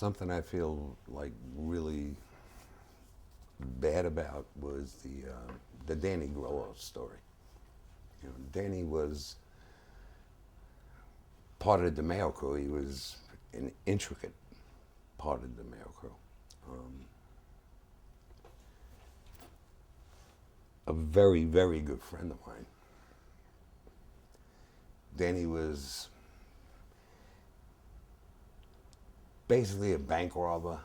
something I feel like really bad about was the Danny Grillo story. You know, Danny was part of the DeMeo crew. He was an intricate part of the DeMeo crew. A very, very good friend of mine. Danny was basically a bank robber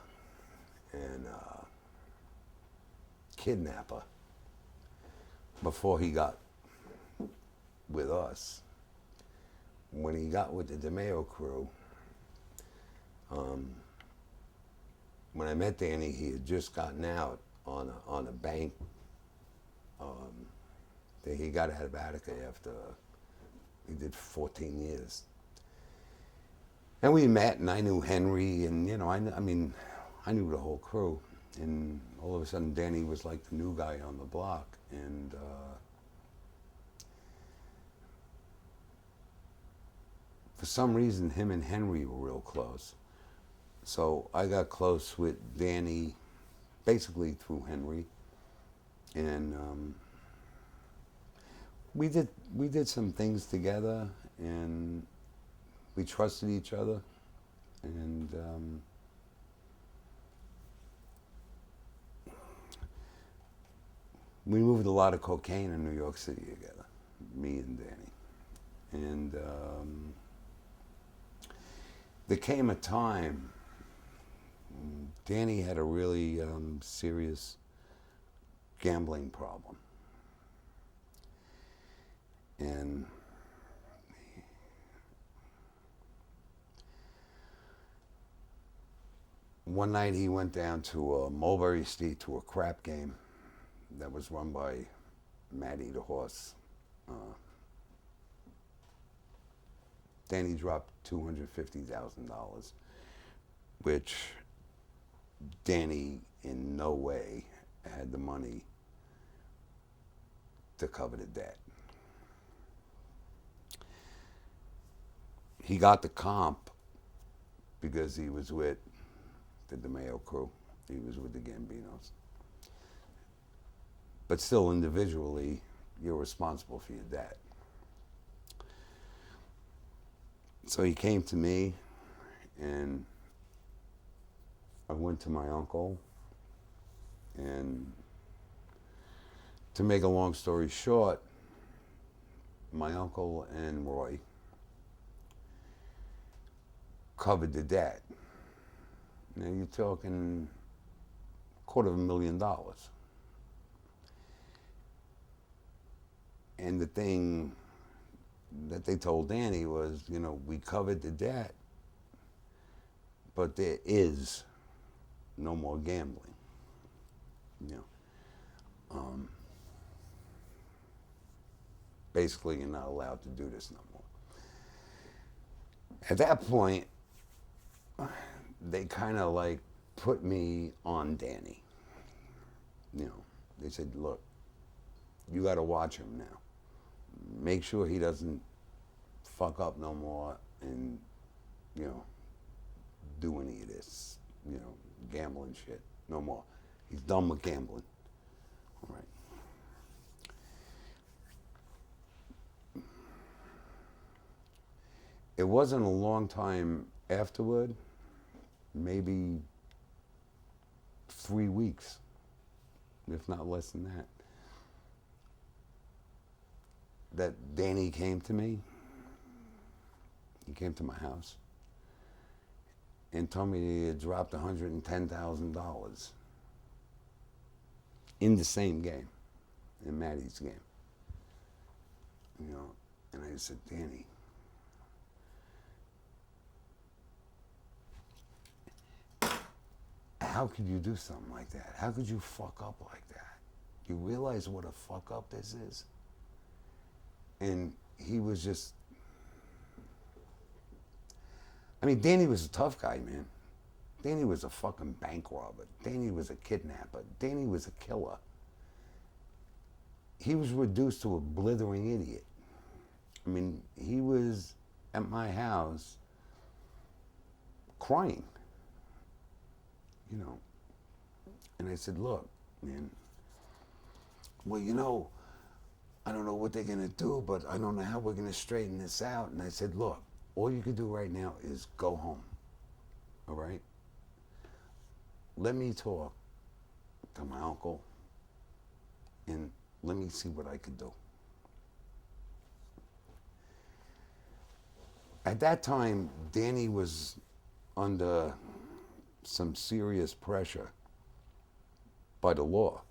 and a kidnapper before he got with us. When he got with the DeMeo crew, when I met Danny, he had just gotten out on a bank. He got out of Attica after he did 14 years. And we met, and I knew Henry, and you know, I mean, I knew the whole crew. And all of a sudden, Danny was like the new guy on the block, and for some reason, him and Henry were real close. So I got close with Danny, basically through Henry, and we did some things together, and we trusted each other, and we moved a lot of cocaine in New York City together, me and Danny. And there came a time, Danny had a really serious gambling problem. And one night he went down to Mulberry Street to a crap game that was run by Matty the horse. Danny dropped $250,000, which Danny in no way had the money to cover the debt. He got the comp because he was with the DeMeo crew. He was with the Gambinos. But still, individually, you're responsible for your debt. So he came to me, and I went to my uncle, and to make a long story short, my uncle and Roy covered the debt. Now you're talking $250,000. And the thing that they told Danny was, you know, we covered the debt, but there is no more gambling. You know, basically you're not allowed to do this no more. At that point, they kind of like put me on Danny. You know, they said, look, you got to watch him now. Make sure he doesn't fuck up no more and, you know, do any of this, you know, gambling shit no more. He's done with gambling. All right. It wasn't a long time afterward, maybe 3 weeks, if not less than that, that Danny came to me. He came to my house and told me he had dropped $110,000 in the same game, in Matty's game. You know, and I said, Danny, how could you do something like that? How could you fuck up like that? You realize what a fuck up this is? And he was just, I mean, Danny was a tough guy, man. Danny was a fucking bank robber. Danny was a kidnapper. Danny was a killer. He was reduced to a blithering idiot. I mean, he was at my house crying. you know. And I said, look, man, well, you know, I don't know what they're going to do, but I don't know how we're going to straighten this out. And I said, look, all you can do right now is go home, all right? Let me talk to my uncle, and let me see what I can do. At that time, Danny was under some serious pressure by the law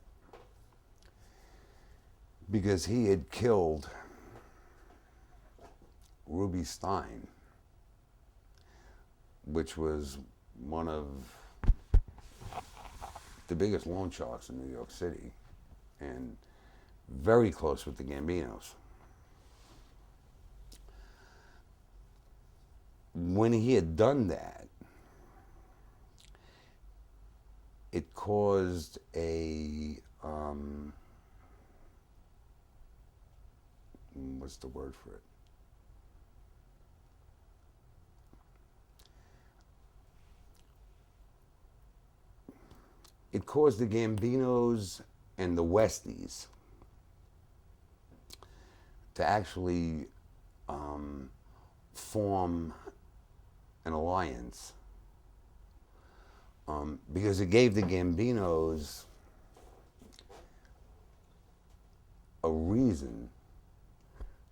because he had killed Ruby Stein, which was one of the biggest loan sharks in New York City and very close with the Gambinos. When he had done that, it caused a, what's the word for it? It caused the Gambinos and the Westies to actually form an alliance because it gave the Gambinos a reason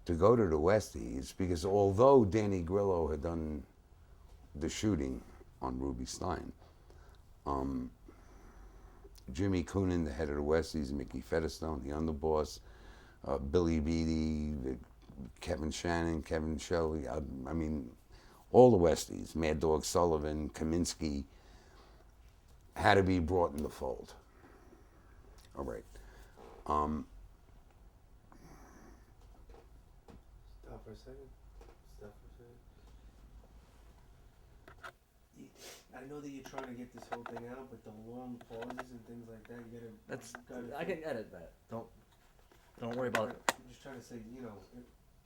to go to the Westies, because although Danny Grillo had done the shooting on Ruby Stein, Jimmy Coonan, the head of the Westies, Mickey Featherstone, the underboss, Billy Beatty, Kevin Shannon, Kevin Shelley, I mean, all the Westies, Mad Dog Sullivan, Kaminsky, had to be brought in the fold. All right. Stop for a second. Stop for a second. I know that you're trying to get this whole thing out, but the long pauses and things like that, you gotta. I can edit that. Don't worry about it. I'm just trying to say, you know,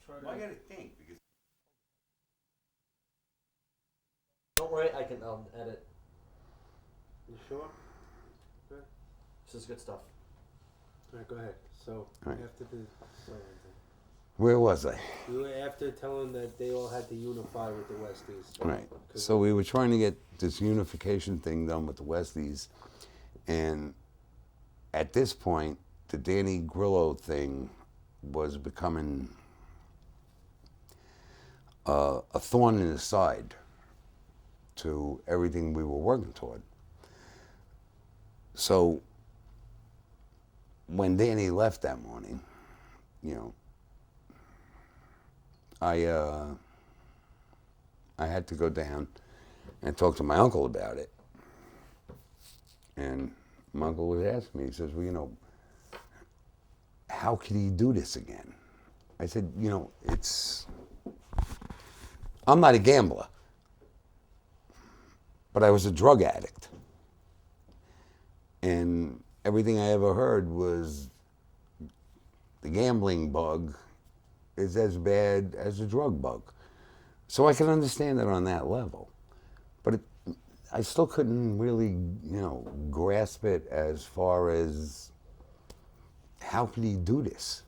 try to. Well, I got to think because. Don't worry, I'll edit. You sure? Okay. This is good stuff. All right, go ahead. So Right. after the Where was I? you were after telling that they all had to unify with the Westies. Right. So we were trying to get this unification thing done with the Westies, and at this point, the Danny Grillo thing was becoming a thorn in the side to everything we were working toward. So when Danny left that morning, you know, I had to go down and talk to my uncle about it. And my uncle was asking me, he says, well, you know, how could he do this again? I said, you know, I'm not a gambler, but I was a drug addict. And everything I ever heard was the gambling bug is as bad as a drug bug. So I can understand it on that level. But I still couldn't really, you know, grasp it as far as how could he do this?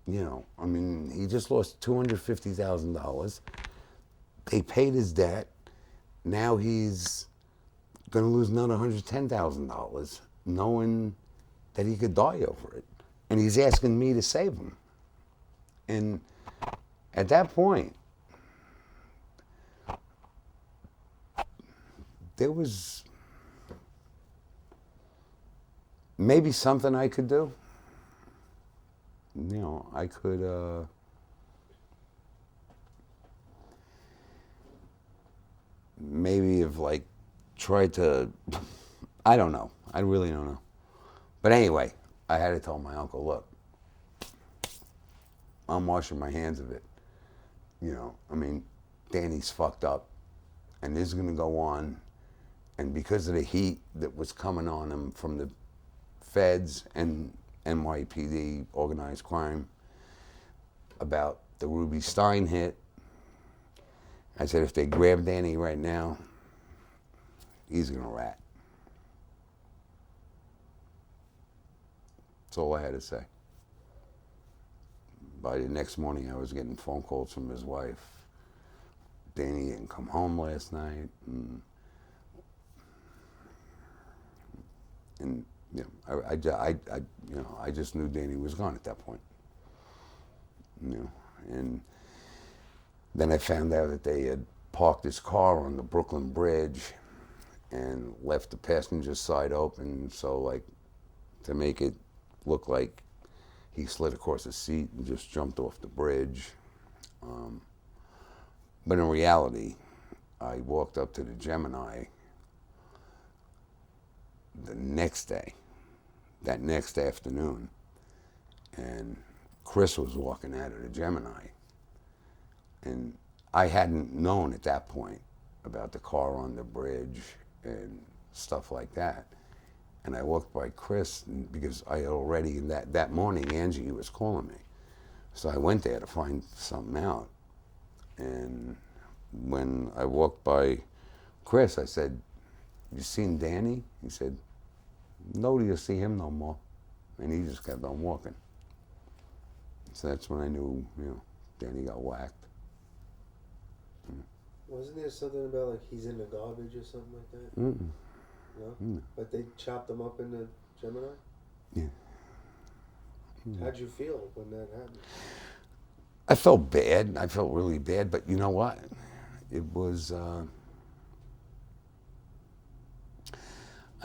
You know, I mean, he just lost $250,000. They paid his debt. Now he's going to lose another $110,000, knowing that he could die over it. And he's asking me to save him. And at that point, there was maybe something I could do. You know, I could maybe have like tried to, I don't know. I really don't know. But anyway, I had to tell my uncle, look, I'm washing my hands of it. You know, I mean, Danny's fucked up, and this is going to go on. And because of the heat that was coming on him from the feds and NYPD, organized crime, about the Ruby Stein hit, I said, if they grab Danny right now, he's gonna rat. That's all I had to say. By the next morning, I was getting phone calls from his wife. Danny didn't come home last night, and you know, I just knew Danny was gone at that point. You know, and then I found out that they had parked his car on the Brooklyn Bridge and left the passenger side open, so like to make it look like he slid across the seat and just jumped off the bridge. But in reality, I walked up to the Gemini the next day, that next afternoon, and Chris was walking out of the Gemini. And I hadn't known at that point about the car on the bridge and stuff like that. And I walked by Chris because I had already, that morning, Angie was calling me. So I went there to find something out. And when I walked by Chris, I said, "You seen Danny?" He said, "No, do you see him no more?" And he just kept on walking. So that's when I knew, you know, Danny got whacked. Wasn't there something about like he's in the garbage or something like that? Mm-mm. No? Mm. But they chopped him up in the Gemini? Yeah. Mm. How'd you feel when that happened? I felt bad. I felt really bad, but you know what? It was, I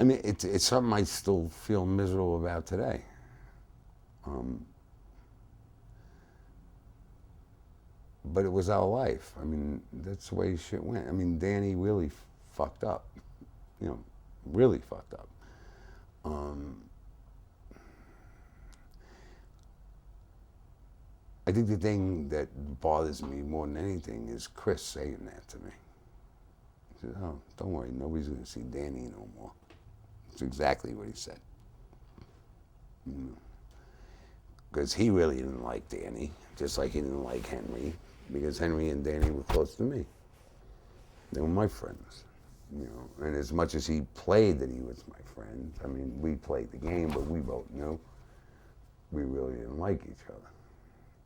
mean, it's something I still feel miserable about today. But it was our life. I mean, that's the way shit went. I mean, Danny really fucked up. You know, really fucked up. I think the thing that bothers me more than anything is Chris saying that to me. He said, "Oh, don't worry, nobody's going to see Danny no more." That's exactly what he said. Because he really didn't like Danny, just like he didn't like Henry, because Henry and Danny were close to me. They were my friends, you know. And as much as he played that he was my friend, I mean, we played the game, but we both knew we really didn't like each other.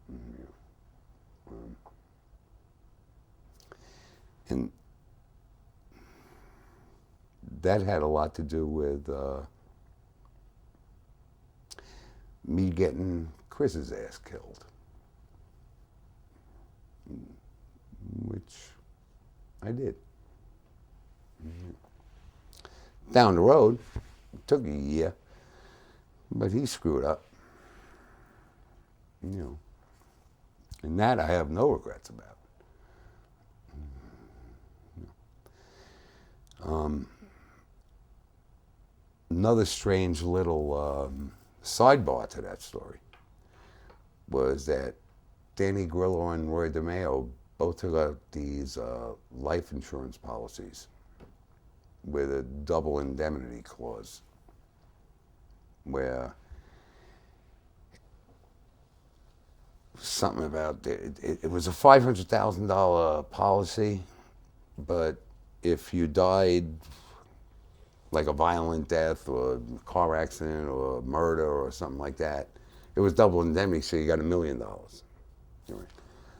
You know. And that had a lot to do with me getting Chris's ass killed, which I did. Down the road, it took a year, but he screwed up, you know, and that I have no regrets about. Another strange little sidebar to that story was that Danny Grillo and Roy DeMeo both took out these life insurance policies with a double indemnity clause, where something about it was a $500,000 policy, but if you died like a violent death or a car accident or murder or something like that, it was double indemnity, so you got $1 million.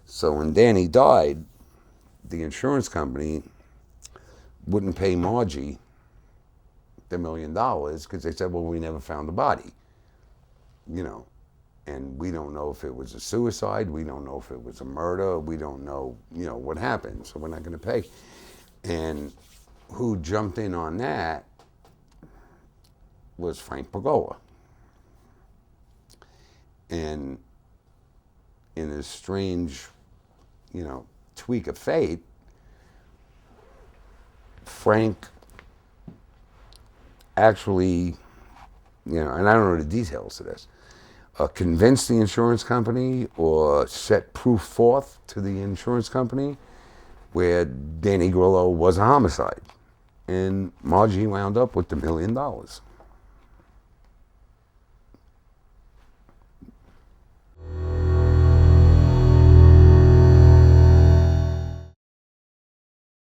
So when Danny died, the insurance company wouldn't pay Margie the $1 million because they said, well, we never found the body, you know, and we don't know if it was a suicide, we don't know if it was a murder, we don't know, you know, what happened, so we're not going to pay. And who jumped in on that was Frank Pergola. And in a strange, you know, tweak of fate, Frank actually, you know, and I don't know the details of this, convinced the insurance company or set proof forth to the insurance company where Danny Grillo was a homicide. And Margie wound up with the $1 million.